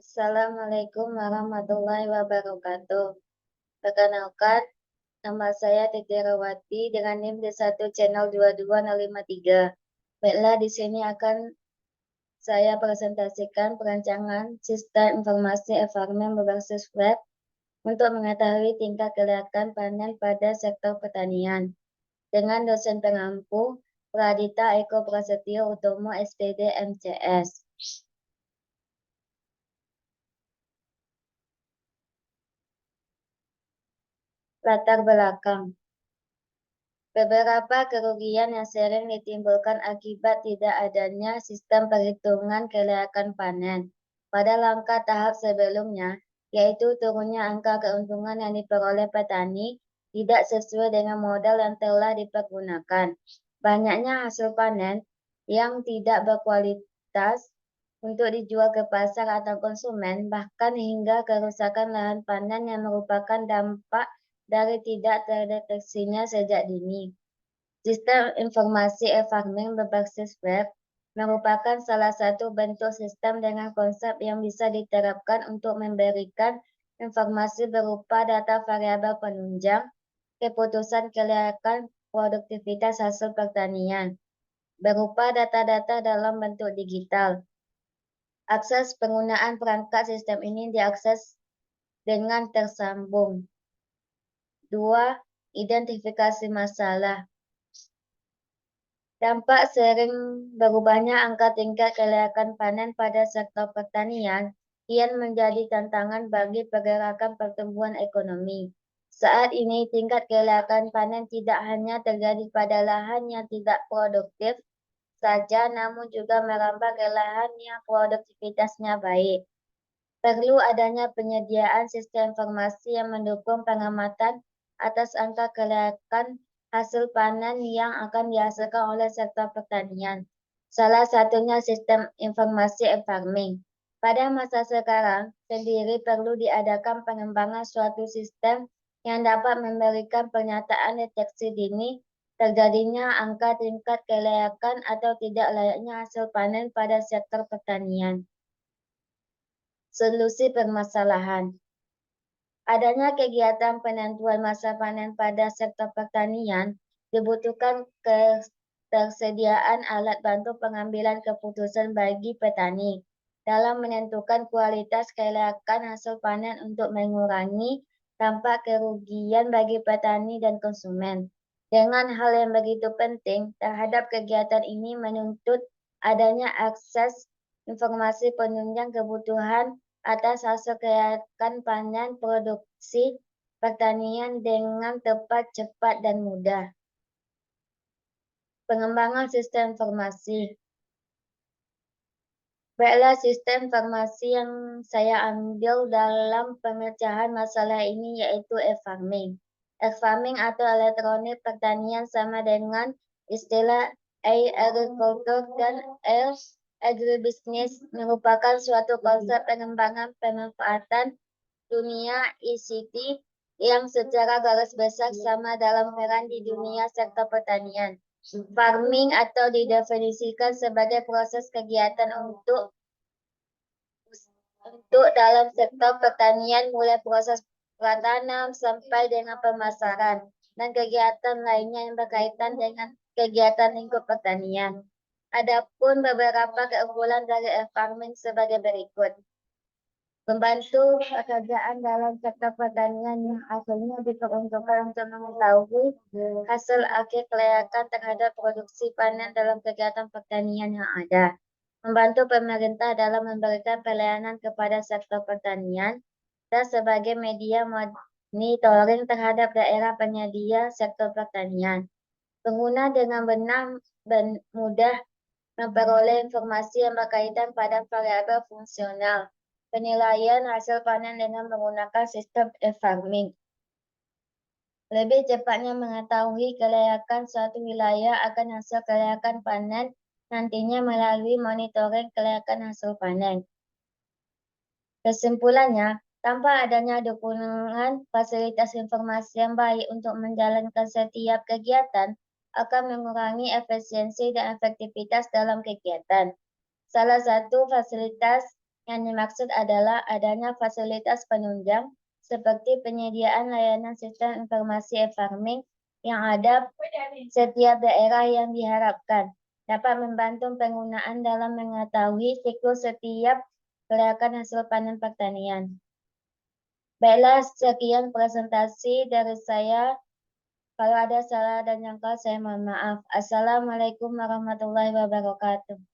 Assalamualaikum warahmatullahi wabarakatuh. Perkenalkan, nama saya Titi Rawati dengan NIM D1 channel 22053. Baiklah, di sini akan saya presentasikan perancangan sistem informasi e-farming berbasis web untuk mengetahui tingkat kelayakan panen pada sektor pertanian. Dengan dosen pengampu, Pradita Eko Prasetyo Utomo SPD MCS. Latar belakang. Beberapa kerugian yang sering ditimbulkan akibat tidak adanya sistem perhitungan kelayakan panen pada langkah tahap sebelumnya, yaitu turunnya angka keuntungan yang diperoleh petani tidak sesuai dengan modal yang telah dipergunakan. Banyaknya hasil panen yang tidak berkualitas untuk dijual ke pasar atau konsumen, bahkan hingga kerusakan lahan panen yang merupakan dampak dari tidak terdeteksinya sejak dini. Sistem informasi e-farming berbasis web merupakan salah satu bentuk sistem dengan konsep yang bisa diterapkan untuk memberikan informasi berupa data variabel penunjang, keputusan kelayakan produktivitas hasil pertanian, berupa data-data dalam bentuk digital. Akses penggunaan perangkat sistem ini diakses dengan tersambung. 2. Identifikasi masalah. Dampak sering berubahnya angka tingkat kelayakan panen pada sektor pertanian kian menjadi tantangan bagi pergerakan pertumbuhan ekonomi. Saat ini tingkat kelayakan panen tidak hanya terjadi pada lahan yang tidak produktif saja, namun juga merambah ke lahan yang produktivitasnya baik. Perlu adanya penyediaan sistem informasi yang mendukung pengamatan atas angka kelayakan hasil panen yang akan dihasilkan oleh sektor pertanian. Salah satunya sistem informasi e-farming. Pada masa sekarang sendiri perlu diadakan pengembangan suatu sistem yang dapat memberikan pernyataan deteksi dini terjadinya angka tingkat kelayakan atau tidak layaknya hasil panen pada sektor pertanian. Solusi permasalahan. Adanya kegiatan penentuan masa panen pada sektor pertanian dibutuhkan ketersediaan alat bantu pengambilan keputusan bagi petani dalam menentukan kualitas kelayakan hasil panen untuk mengurangi dampak kerugian bagi petani dan konsumen. Dengan hal yang begitu penting terhadap kegiatan ini menuntut adanya akses informasi penunjang kebutuhan atas hasil kelayakan panen produksi pertanian dengan tepat, cepat, dan mudah. Pengembangan sistem informasi. Baiklah, sistem informasi yang saya ambil dalam pemecahan masalah ini yaitu e-farming. E-farming atau elektronik pertanian sama dengan istilah e-agriculture dan agribusiness merupakan suatu konsep pengembangan pemanfaatan dunia ICT yang secara garis besar sama dalam peran di dunia sektor pertanian. Farming atau didefinisikan sebagai proses kegiatan untuk dalam sektor pertanian mulai proses pratanam sampai dengan pemasaran dan kegiatan lainnya yang berkaitan dengan kegiatan lingkup pertanian. Adapun beberapa keunggulan dari e-farming sebagai berikut. Membantu pekerjaan dalam sektor pertanian yang akhirnya diperuntukkan untuk mengetahui hasil akhir kelayakan terhadap produksi panen dalam kegiatan pertanian yang ada. Membantu pemerintah dalam memberikan pelayanan kepada sektor pertanian dan sebagai media monitoring terhadap daerah penyedia sektor pertanian. Pengguna dengan benar mudah memperoleh informasi yang berkaitan pada variabel fungsional penilaian hasil panen dengan menggunakan sistem e-farming. Lebih cepatnya mengetahui kelayakan suatu wilayah akan hasil kelayakan panen nantinya melalui monitoring kelayakan hasil panen. Kesimpulannya, tanpa adanya dukungan fasilitas informasi yang baik untuk menjalankan setiap kegiatan akan mengurangi efisiensi dan efektivitas dalam kegiatan. Salah satu fasilitas Yang dimaksud adalah adanya fasilitas penunjang seperti penyediaan layanan sistem informasi e-farming yang ada setiap daerah yang diharapkan dapat membantu penggunaan dalam mengetahui siklus setiap gerakan hasil panen pertanian. Baiklah, sekian presentasi dari saya. Kalau ada salah dan janggal, saya mohon maaf. Assalamualaikum warahmatullahi wabarakatuh.